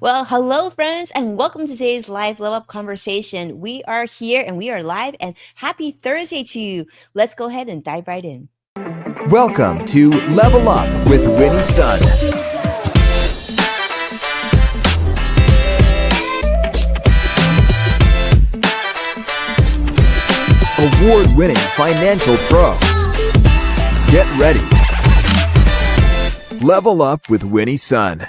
Well, hello, friends, and welcome to today's live level up conversation. We are here and we are live, and happy Thursday to you. Let's go ahead and dive right in. Welcome to Level Up with Winnie Sun, award-winning financial pro. Get ready. Level Up with Winnie Sun.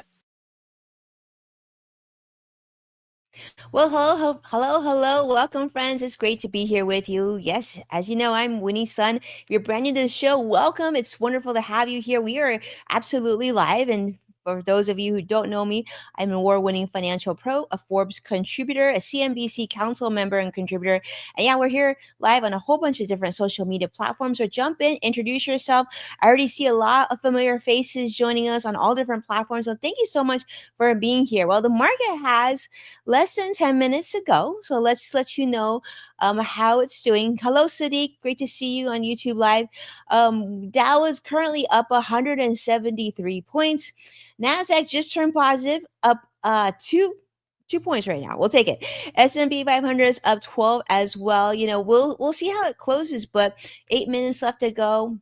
Well, hello. Welcome, friends. It's great to be here with you. Yes, as you know, I'm Winnie's son. If you're brand new to the show, welcome. It's wonderful to have you here. We are absolutely live. And for those of you who don't know me, I'm an award winning financial pro, a Forbes contributor, a CNBC council member and contributor. And yeah, we're here live on a whole bunch of different social media platforms. So jump in, introduce yourself. I already see a lot of familiar faces joining us on all different platforms. So thank you so much for being here. Well, the market has less than 10 minutes ago. So let's let you know how it's doing. Hello, City. Great to see you on YouTube Live. Dow is currently up 173 points. NASDAQ just turned positive, up two points right now. We'll take it. S&P 500 is up 12 as well. We'll see how it closes, but 8 minutes left to go.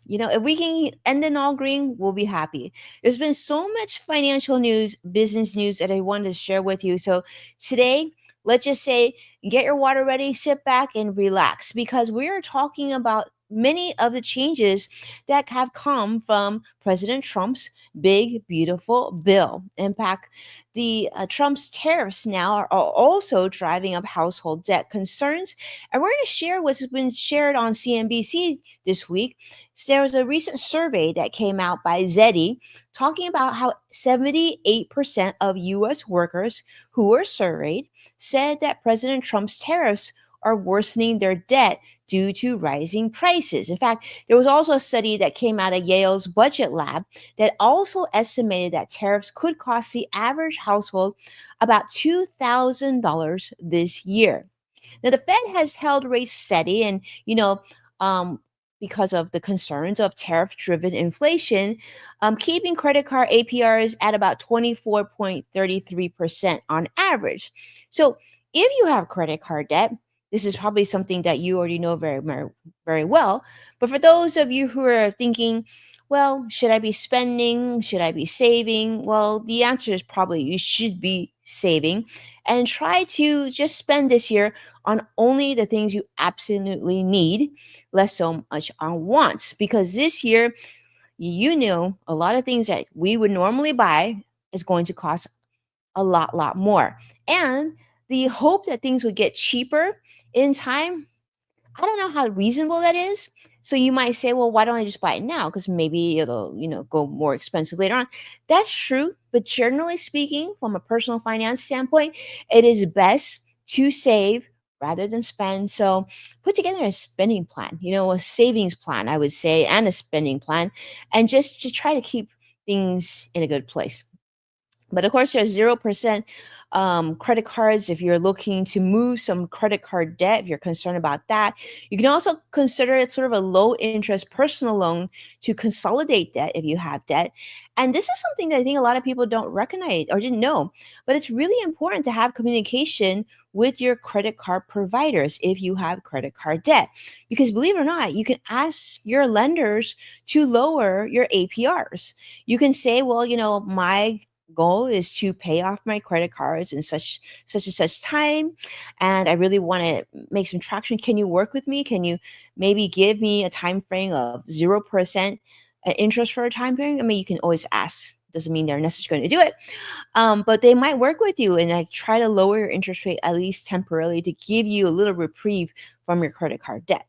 If we can end in all green, we'll be happy. There's been so much financial news, business news that I wanted to share with you. So today, let's just say, get your water ready, sit back and relax because we are talking about many of the changes that have come from President Trump's big, beautiful bill. In fact, the Trump's tariffs now are also driving up household debt concerns. And we're going to share what's been shared on CNBC this week. So there was a recent survey that came out by Zeddy talking about how 78% of US workers who were surveyed said that President Trump's tariffs are worsening their debt due to rising prices. In fact, there was also a study that came out of Yale's Budget Lab that also estimated that tariffs could cost the average household about $2,000 this year. Now, the Fed has held rates steady, and um, because of the concerns of tariff-driven inflation, keeping credit card APRs at about 24.33% on average. So, if you have credit card debt, this is probably something that you already know very, very, very well. But for those of you who are thinking, well, should I be spending? Should I be saving? Well, the answer is probably you should be saving and try to just spend this year on only the things you absolutely need, less so much on wants. Because this year, a lot of things that we would normally buy is going to cost a lot more. And the hope that things would get cheaper in time, I don't know how reasonable that is. So you might say, well, why don't I just buy it now? Because maybe it'll, go more expensive later on. That's true. But generally speaking, from a personal finance standpoint, it is best to save rather than spend. So put together a spending plan, a savings plan, I would say, and a spending plan, and just to try to keep things in a good place. But of course, there's 0% credit cards if you're looking to move some credit card debt, if you're concerned about that. You can also consider it sort of a low interest personal loan to consolidate debt if you have debt. And this is something that I think a lot of people don't recognize or didn't know. But it's really important to have communication with your credit card providers if you have credit card debt. Because believe it or not, you can ask your lenders to lower your APRs. You can say, well, my goal is to pay off my credit cards in such and such time, and I really want to make some traction. Can you work with me? Can you maybe give me a time frame of 0% interest for a time period? I mean, you can always ask. Doesn't mean they're necessarily going to do it, but they might work with you and like try to lower your interest rate at least temporarily to give you a little reprieve from your credit card debt.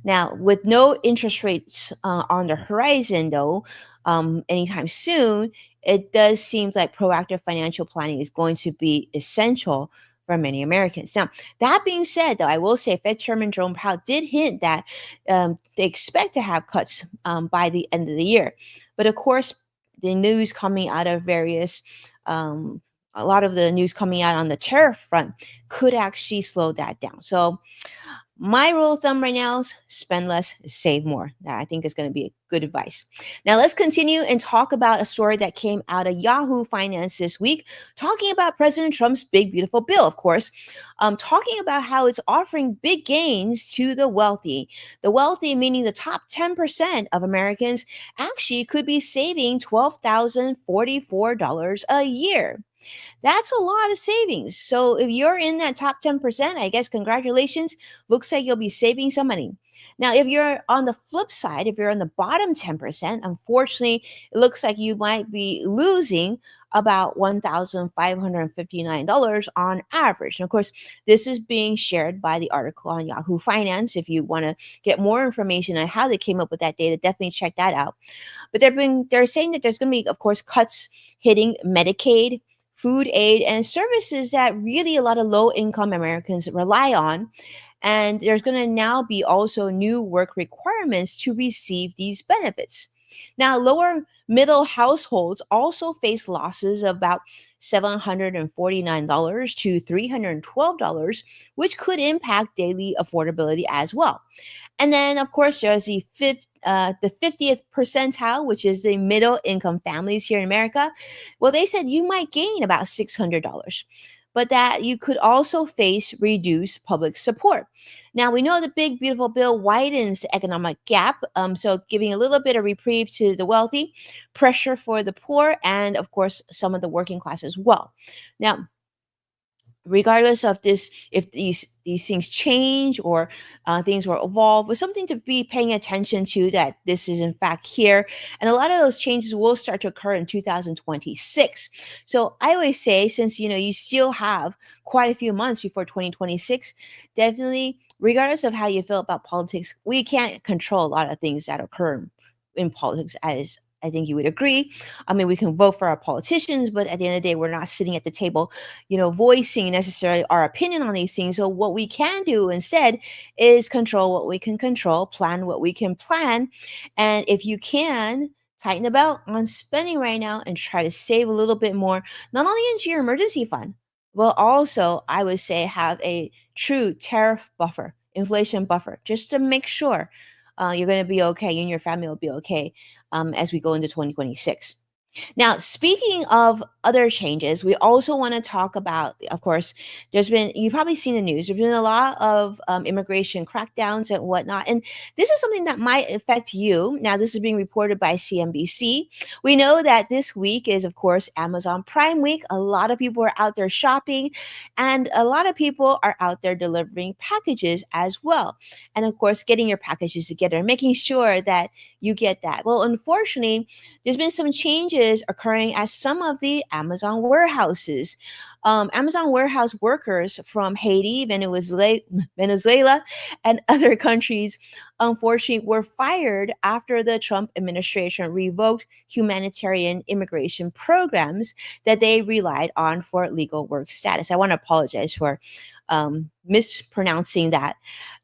Now, with no interest rates on the horizon, though, anytime soon, it does seem like proactive financial planning is going to be essential for many Americans. Now, that being said, though, I will say Fed Chairman Jerome Powell did hint that they expect to have cuts by the end of the year. But of course, the news coming out of um, a lot of the news coming out on the tariff front could actually slow that down. So, My rule of thumb right now is spend less, save more. That I think is going to be good advice. Now let's continue and talk about a story that came out of Yahoo Finance this week, talking about President Trump's big beautiful bill, of course, talking about how it's offering big gains to the wealthy. The wealthy, meaning the top 10% of Americans, actually could be saving $12,044 a year. That's a lot of savings. So if you're in that top 10%, I guess congratulations. Looks like you'll be saving some money. Now, if you're on the flip side, if you're on the bottom 10%, unfortunately, it looks like you might be losing about $1,559 on average. And of course, this is being shared by the article on Yahoo Finance. If you want to get more information on how they came up with that data, definitely check that out. But they're saying that there's going to be, of course, cuts hitting Medicaid, food aid, and services that really a lot of low income Americans rely on. And there's going to now be also new work requirements to receive these benefits. Now, lower middle households also face losses of about $749 to $312, which could impact daily affordability as well. And then, of course, there's the 50th percentile, which is the middle income families here in America. Well, they said you might gain about $600, but that you could also face reduced public support. Now, we know the big, beautiful bill widens the economic gap, so giving a little bit of reprieve to the wealthy, pressure for the poor, and of course, some of the working class as well. Now, regardless of this, if these things change or things will evolve, but something to be paying attention to, that this is in fact here, and a lot of those changes will start to occur in 2026. So I always say, since you still have quite a few months before 2026, definitely, regardless of how you feel about politics, we can't control a lot of things that occur in politics, as I think you would agree. I mean, we can vote for our politicians, but at the end of the day, we're not sitting at the table, voicing necessarily our opinion on these things. So what we can do instead is control what we can control, plan what we can plan. And if you can, tighten the belt on spending right now and try to save a little bit more, not only into your emergency fund, but also, I would say, have a true tariff buffer, inflation buffer, just to make sure you're going to be okay. You and your family will be okay as we go into 2026. Now, speaking of other changes, we also want to talk about, of course, you've probably seen the news, there's been a lot of immigration crackdowns and whatnot. And this is something that might affect you. Now, this is being reported by CNBC. We know that this week is, of course, Amazon Prime Week. A lot of people are out there shopping, and a lot of people are out there delivering packages as well. And of course, getting your packages together, making sure that you get that. Well, unfortunately, there's been some changes occurring at some of the Amazon warehouses. Amazon warehouse workers from Haiti, Venezuela, and other countries, unfortunately, were fired after the Trump administration revoked humanitarian immigration programs that they relied on for legal work status. I want to apologize for mispronouncing that.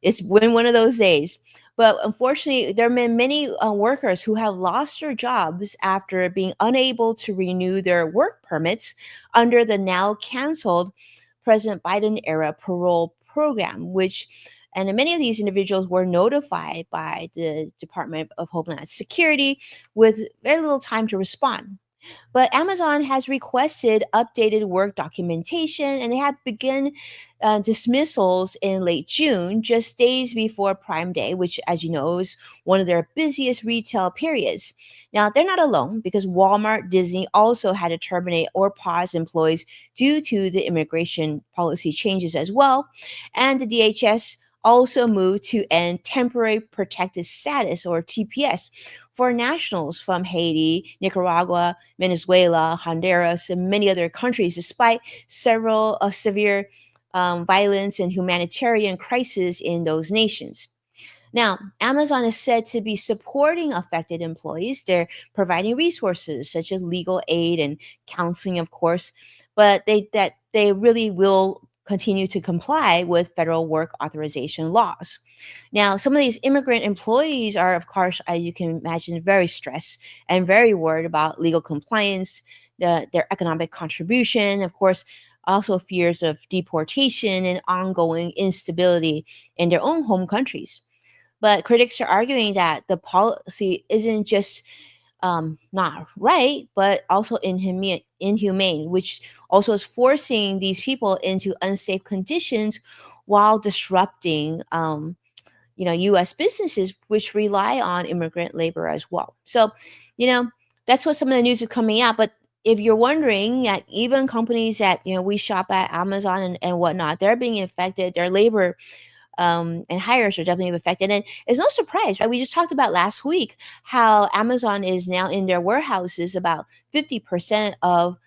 It's been one of those days. But unfortunately, there have been many workers who have lost their jobs after being unable to renew their work permits under the now canceled President Biden era parole program, and many of these individuals were notified by the Department of Homeland Security with very little time to respond. But Amazon has requested updated work documentation, and they have begun dismissals in late June, just days before Prime Day, which, as you know, is one of their busiest retail periods. Now, they're not alone, because Walmart, Disney also had to terminate or pause employees due to the immigration policy changes as well. And the DHS also moved to end temporary protected status, or TPS, for nationals from Haiti, Nicaragua, Venezuela, Honduras, and many other countries, despite several severe violence and humanitarian crises in those nations. Now, Amazon is said to be supporting affected employees. They're providing resources such as legal aid and counseling, of course, but they really will continue to comply with federal work authorization laws. Now, some of these immigrant employees are, of course, as you can imagine, very stressed and very worried about legal compliance, their economic contribution, of course, also fears of deportation and ongoing instability in their own home countries. But critics are arguing that the policy isn't just not right, but also inhumane, which also is forcing these people into unsafe conditions while disrupting, U.S. businesses which rely on immigrant labor as well. So, you know, that's what some of the news is coming out. But if you're wondering, that even companies that we shop at Amazon and whatnot, they're being affected. Their labor and hires are definitely affected. And it's no surprise, right? We just talked about last week how Amazon is now in their warehouses, about 50% of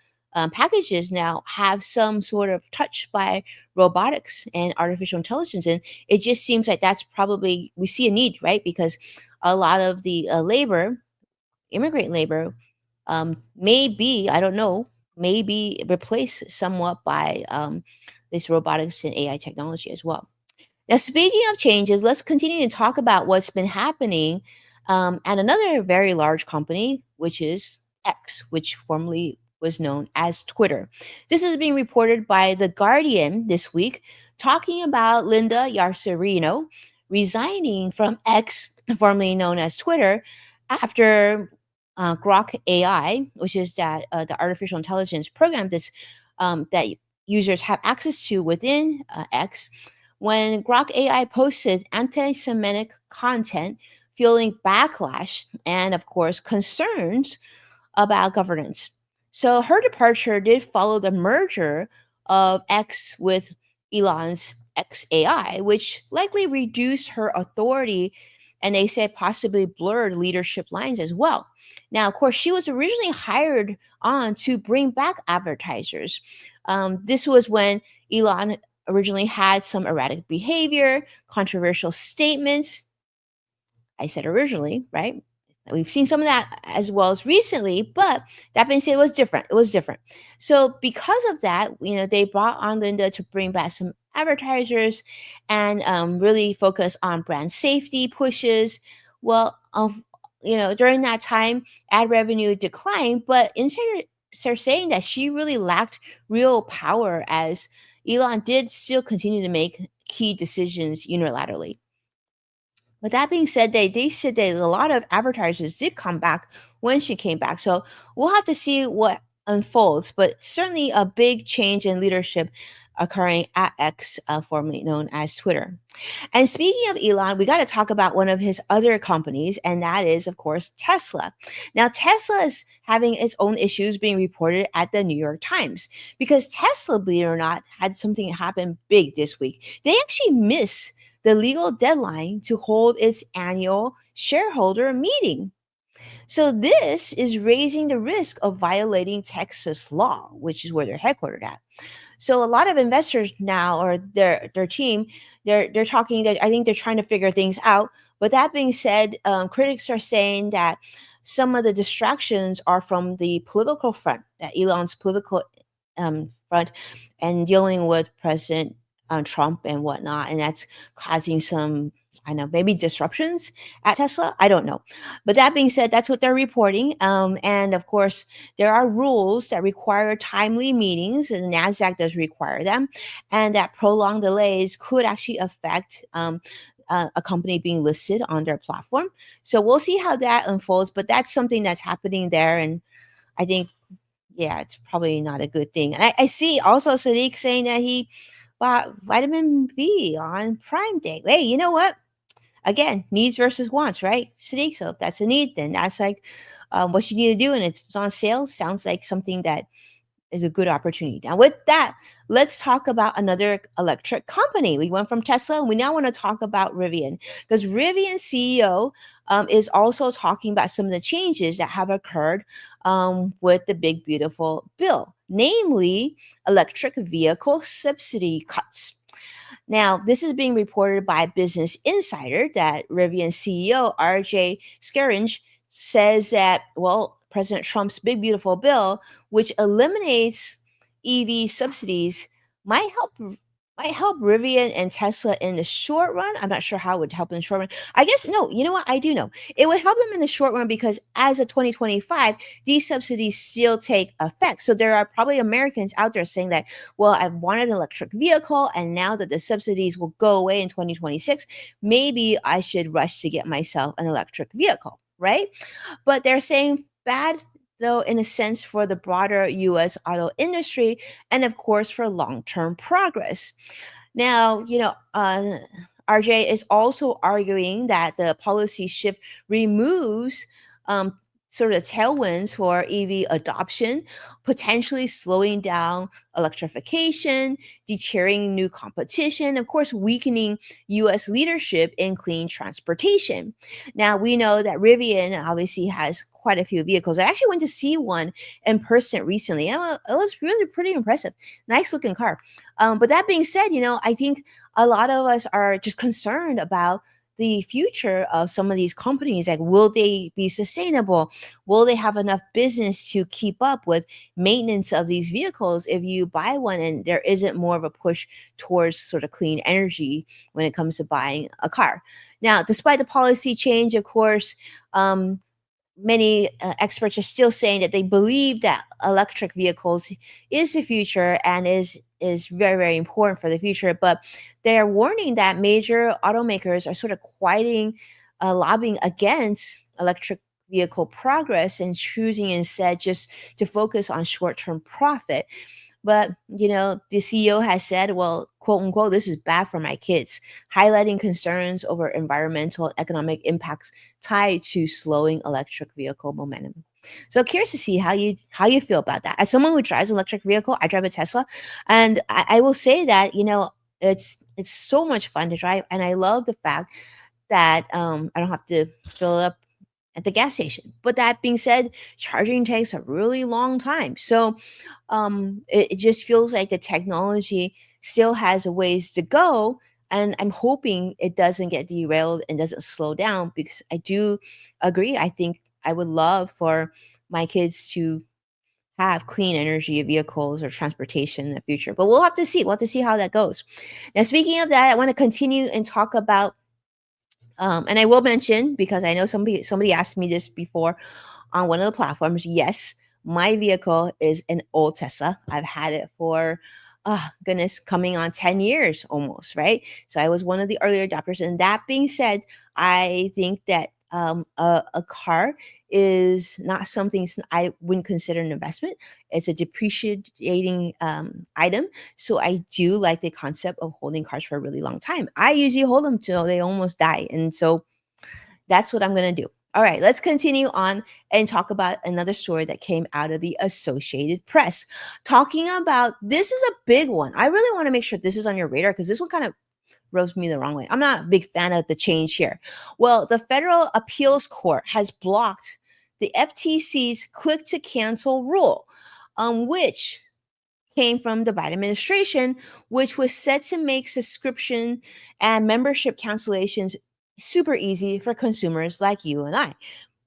packages now have some sort of touch by robotics and artificial intelligence. And it just seems like that's probably, we see a need, right? Because a lot of the labor, immigrant labor, may be, I don't know, maybe replaced somewhat by this robotics and AI technology as well. Now, speaking of changes, let's continue to talk about what's been happening at another very large company, which is X, which formerly was known as Twitter. This is being reported by The Guardian this week, talking about Linda Yaccarino resigning from X, formerly known as Twitter, after Grok AI, which is the artificial intelligence program that users have access to within X, when Grok AI posted anti Semitic content, fueling backlash and, of course, concerns about governance. So her departure did follow the merger of X with Elon's XAI, which likely reduced her authority and they said possibly blurred leadership lines as well. Now, of course, she was originally hired on to bring back advertisers. This was when Elon originally had some erratic behavior, controversial statements. I said originally, right? We've seen some of that as well as recently, but that being said, it was different. It was different. So because of that, they brought on Linda to bring back some advertisers and really focus on brand safety pushes. Well, during that time, ad revenue declined, but instead of saying that she really lacked real power as Elon did still continue to make key decisions unilaterally. But that being said, they said that a lot of advertisers did come back when she came back. So we'll have to see what unfolds, but certainly a big change in leadership occurring at X, formerly known as Twitter. And speaking of Elon, we got to talk about one of his other companies, and that is, of course, Tesla. Now, Tesla is having its own issues being reported at the New York Times because Tesla, believe it or not, had something happen big this week. They actually missed the legal deadline to hold its annual shareholder meeting. So this is raising the risk of violating Texas law, which is where they're headquartered at. So a lot of investors now, or their team, they're talking that I think they're trying to figure things out. But that being said, critics are saying that some of the distractions are from the political front, that Elon's political front, and dealing with President Trump and whatnot, and that's causing some, I know, maybe disruptions at Tesla. I don't know. But that being said, that's what they're reporting. And of course, there are rules that require timely meetings, and the NASDAQ does require them, and that prolonged delays could actually affect a company being listed on their platform. So we'll see how that unfolds, but that's something that's happening there. And I think, yeah, it's probably not a good thing. And I see also Sadiq saying that he bought vitamin B on Prime Day. Hey, you know what? Again, needs versus wants, right? Sadiq. So if that's a need, then that's like what you need to do. And if it's on sale, sounds like something that is a good opportunity. Now, with that, let's talk about another electric company. We went from Tesla, and we now want to talk about Rivian because Rivian CEO is also talking about some of the changes that have occurred with the big, beautiful bill, namely electric vehicle subsidy cuts. Now, this is being reported by Business Insider that Rivian CEO RJ Scaringe says that, well, President Trump's big, beautiful bill, which eliminates EV subsidies, might help might help Rivian and Tesla in the short run. I'm not sure how it would help in the short run. I guess no, you know what? I do know. It would help them in the short run because as of 2025, these subsidies still take effect. So there are probably Americans out there saying that, well, I wanted an electric vehicle and now that the subsidies will go away in 2026, maybe I should rush to get myself an electric vehicle, right? But they're saying bad though in a sense for the broader US auto industry and of course for long-term progress. Now, RJ is also arguing that the policy shift removes um, sort of tailwinds for EV adoption, potentially slowing down electrification, deterring new competition, of course, weakening US leadership in clean transportation. Now, we know that Rivian obviously has quite a few vehicles. I actually went to see one in person recently, and it was really pretty impressive. Nice looking car. But that being said, I think a lot of us are just concerned about the future of some of these companies. Like, will they be sustainable? Will they have enough business to keep up with maintenance of these vehicles if you buy one and there isn't more of a push towards sort of clean energy when it comes to buying a car? Now, despite the policy change, of course, many experts are still saying that they believe that electric vehicles is the future and is very very important for the future, but they're warning that major automakers are sort of quieting lobbying against electric vehicle progress and choosing instead just to focus on short-term profit. But, the CEO has said, well, quote unquote, this is bad for my kids, highlighting concerns over environmental and economic impacts tied to slowing electric vehicle momentum. So curious to see how you feel about that. As someone who drives an electric vehicle, I drive a Tesla, and I will say that, it's so much fun to drive, and I love the fact that I don't have to fill up at the gas station. But that being said, charging takes a really long time. So it just feels like the technology still has a ways to go. And I'm hoping it doesn't get derailed and doesn't slow down because I do agree. I think I would love for my kids to have clean energy vehicles or transportation in the future. But we'll have to see. We'll have to see how that goes. Now, speaking of that, I want to continue and talk about and I will mention because I know somebody asked me this before on one of the platforms. Yes, my vehicle is an old Tesla. I've had it for goodness, coming on 10 years almost, right? So I was one of the earlier adopters. And that being said, I think that a car is not something I wouldn't consider an investment. It's a depreciating item. So I do like the concept of holding cars for a really long time. I usually hold them till they almost die. And so that's what I'm going to do. All right, let's continue on and talk about another story that came out of the Associated Press. Talking about this is a big one. I really want to make sure this is on your radar because this one kind of rubs me the wrong way. I'm not a big fan of the change here. Well, the Federal Appeals Court has blocked the FTC's click to cancel rule, which came from the Biden administration, which was set to make subscription and membership cancellations super easy for consumers like you and I.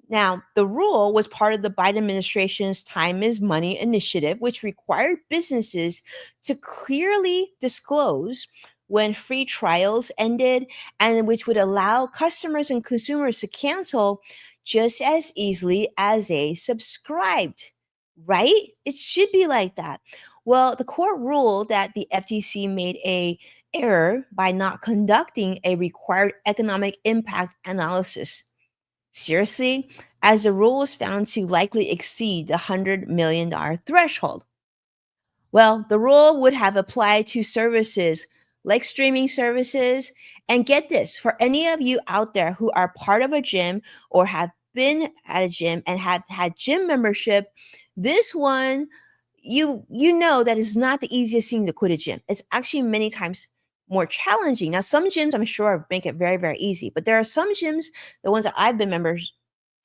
Now, the rule was part of the Biden administration's Time is Money initiative, which required businesses to clearly disclose when free trials ended and which would allow customers and consumers to cancel just as easily as they subscribed, right? It should be like that. Well, the court ruled that the FTC made a error by not conducting a required economic impact analysis. Seriously, as the rule was found to likely exceed the $100 million threshold. Well, the rule would have applied to services like streaming services. And get this, for any of you out there who are part of a gym or have been at a gym and have had gym membership, this one you know that is not the easiest thing to quit a gym. It's actually many times more challenging. Now, some gyms I'm sure make it very, very easy, but there are some gyms, the ones that I've been members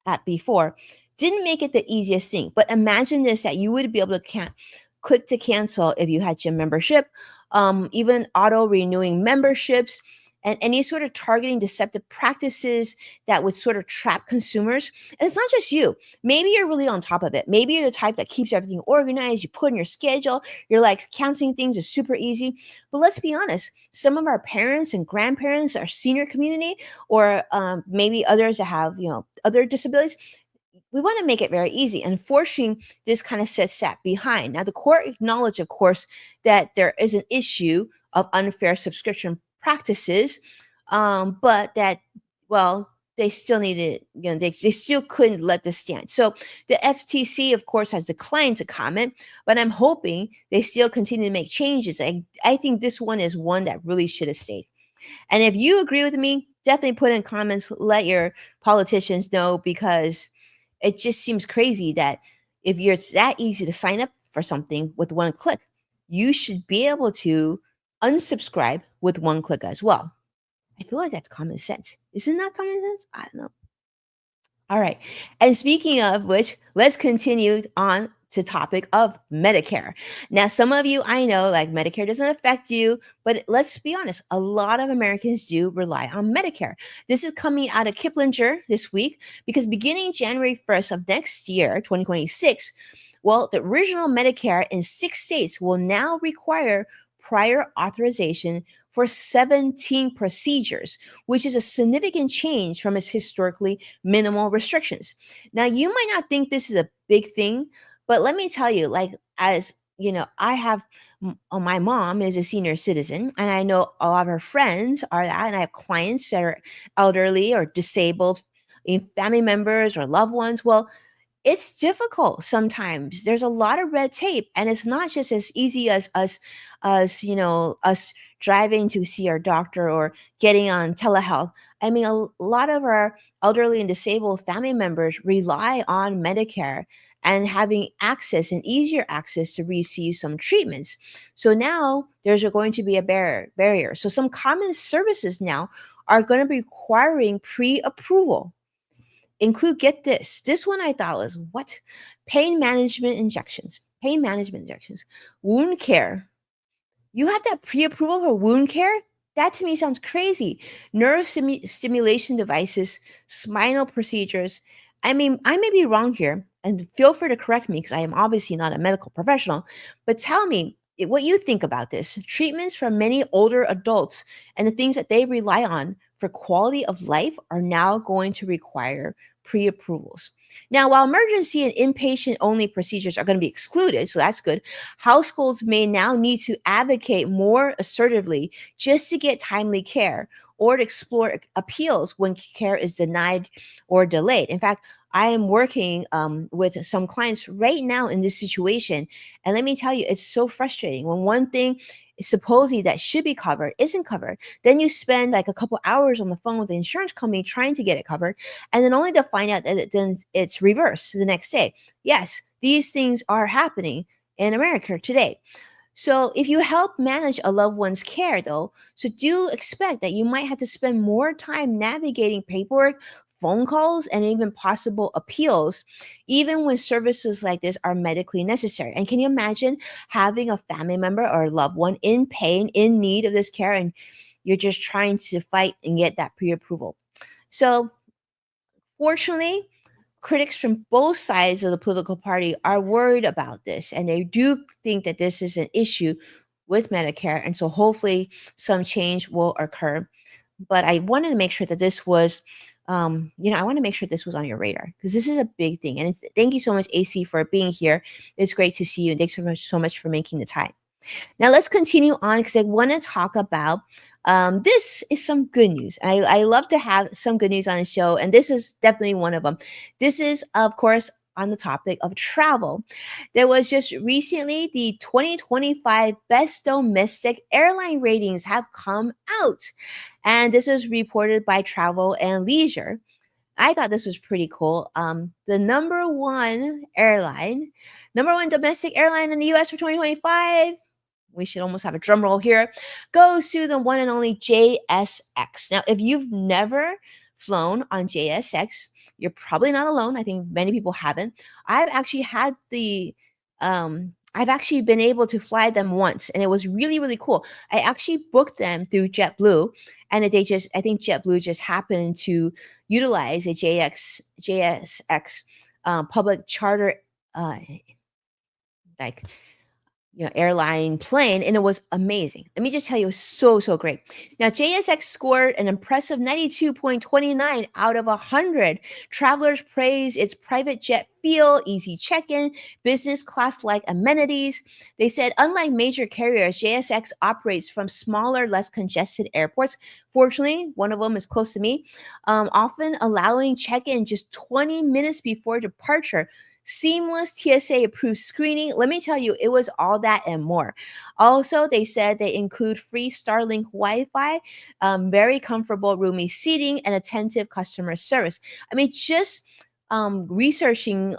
at before, didn't make it the easiest thing. But imagine this that you would be able to click to cancel if you had gym membership, even auto renewing memberships. and any sort of targeting deceptive practices that would sort of trap consumers. And it's not just you. Maybe you're really on top of it. Maybe you're the type that keeps everything organized. You put in your schedule. You're like counting things is super easy. But let's be honest, some of our parents and grandparents, our senior community, or maybe others that have, other disabilities, we want to make it very easy. Unfortunately, this kind of sets that behind. Now, the court acknowledged, of course, that there is an issue of unfair subscription practices, but that, well, they still needed, they still couldn't let this stand. So the FTC, of course, has declined to comment, but I'm hoping they still continue to make changes. I think this one is one that really should have stayed. And if you agree with me, definitely put in comments, let your politicians know, because it just seems crazy that if you're it's that easy to sign up for something with one click, you should be able to unsubscribe with one click as well. I feel like that's common sense. Isn't that common sense? I don't know. All right. And speaking of which, let's continue on to topic of Medicare. Now, some of you I know like Medicare doesn't affect you, but let's be honest, a lot of Americans do rely on Medicare. This is coming out of Kiplinger this week because beginning January 1st of next year, 2026, well, the original Medicare in 6 states will now require prior authorization for 17 procedures, which is a significant change from its historically minimal restrictions. Now, you might not think this is a big thing, but let me tell you, like, as you know, I have my mom is a senior citizen, and I know a lot of her friends are that, and I have clients that are elderly or disabled, family members or loved ones. Well, it's difficult sometimes. There's a lot of red tape, and it's not just as easy as us driving to see our doctor or getting on telehealth. I mean, a lot of our elderly and disabled family members rely on Medicare and having access and easier access to receive some treatments. So now there's going to be a barrier. So some common services now are going to be requiring pre-approval. Include, get this one I thought was what? Pain management injections, wound care. You have that pre-approval for wound care? That to me sounds crazy. Nerve stimulation devices, spinal procedures. I mean, I may be wrong here, and feel free to correct me because I am obviously not a medical professional, but tell me what you think about this. Treatments for many older adults and the things that they rely on for quality of life are now going to require pre-approvals. Now, while emergency and inpatient only procedures are going to be excluded, so that's good, households may now need to advocate more assertively just to get timely care or to explore appeals when care is denied or delayed. In fact, I am working with some clients right now in this situation. And let me tell you, it's so frustrating when one thing supposedly that should be covered isn't covered. Then you spend like a couple hours on the phone with the insurance company trying to get it covered, and then only to find out that then it's reversed the next day. Yes, these things are happening in America today. So if you help manage a loved one's care, though, so do expect that you might have to spend more time navigating paperwork, phone calls, and even possible appeals, even when services like this are medically necessary. And can you imagine having a family member or a loved one in pain, in need of this care, and you're just trying to fight and get that pre-approval? So fortunately, critics from both sides of the political party are worried about this, and they do think that this is an issue with Medicare, and so hopefully some change will occur. But I wanted to make sure that this was, I want to make sure this was on your radar because this is a big thing. And thank you so much, AC, for being here. It's great to see you, and thanks so much for making the time. Now let's continue on because I want to talk about this is some good news. I love to have some good news on the show, and this is definitely one of them. This is, of course, on the topic of travel. There was just recently the 2025 best domestic airline ratings have come out, and this is reported by Travel and Leisure. I thought this was pretty cool. The number one domestic airline in the US for 2025, we should almost have a drum roll here, goes to the one and only JSX. Now, if you've never flown on JSX, you're probably not alone. I think many people haven't. I've actually had the I've actually been able to fly them once, and it was really, really cool. I actually booked them through JetBlue, and I think JetBlue just happened to utilize a JSX public charter, uh, like airline plane, and it was amazing. Let me just tell you, it was so great. Now, JSX scored an impressive 92.29 out of 100. Travelers praised its private jet feel, easy check-in, business class-like amenities. They said, unlike major carriers, JSX operates from smaller, less congested airports. Fortunately, one of them is close to me, often allowing check-in just 20 minutes before departure. Seamless TSA approved screening. Let me tell you, it was all that and more. Also, they said they include free Starlink Wi Fi, very comfortable, roomy seating, and attentive customer service. I mean, just researching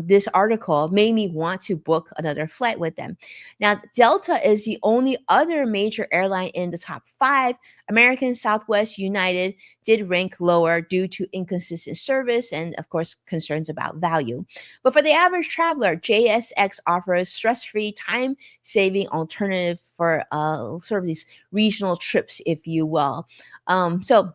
this article made me want to book another flight with them. Now, Delta is the only other major airline in the top five. American, Southwest, United did rank lower due to inconsistent service and, of course, concerns about value. But for the average traveler, JSX offers stress-free, time-saving alternative for sort of these regional trips, if you will. So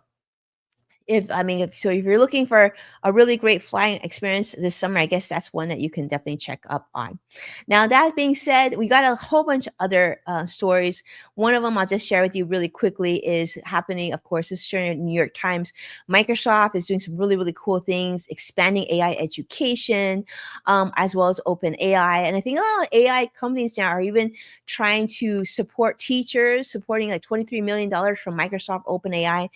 if you're looking for a really great flying experience this summer, I guess that's one that you can definitely check up on. Now, that being said, we got a whole bunch of other stories. One of them I'll just share with you really quickly is happening, of course, this is sharing in the New York Times. Microsoft is doing some really cool things, expanding AI education, as well as open AI. And I think a lot of AI companies now are even trying to support teachers, supporting like $23 million from Microsoft Open AI.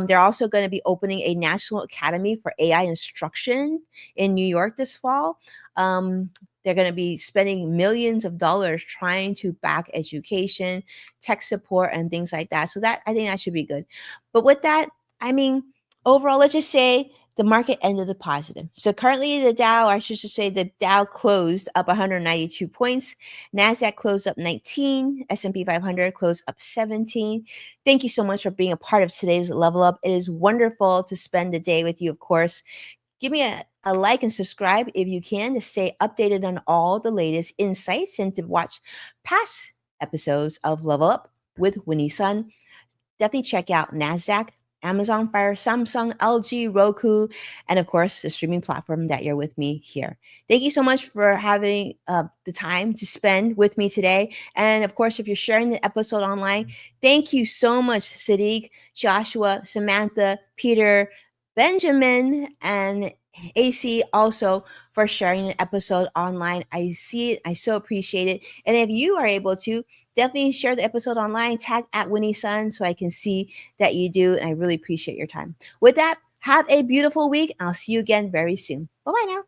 They're also going to be opening a national academy for AI instruction in New York this fall. They're going to be spending millions of dollars trying to back education, tech support, and things like that. So that I think that should be good. But with that, I mean, overall, let's just say the market ended the positive. So currently, the Dow, I should just say, the Dow closed up 192 points. Nasdaq closed up 19. S&P 500 closed up 17. Thank you so much for being a part of today's Level Up. It is wonderful to spend the day with you, of course. Give me a like and subscribe if you can to stay updated on all the latest insights and to watch past episodes of Level Up with Winnie Sun. Definitely check out NASDAQ, Amazon Fire, Samsung, LG, Roku, and of course, the streaming platform that you're with me here. Thank you so much for having the time to spend with me today. And of course, if you're sharing the episode online, thank you so much, Sadiq, Joshua, Samantha, Peter, Benjamin, and AC also for sharing an episode online. I see it. I so appreciate it. And if you are able to, definitely share the episode online, tag at Winnie Sun so I can see that you do. And I really appreciate your time. With that, have a beautiful week. I'll see you again very soon. Bye bye now.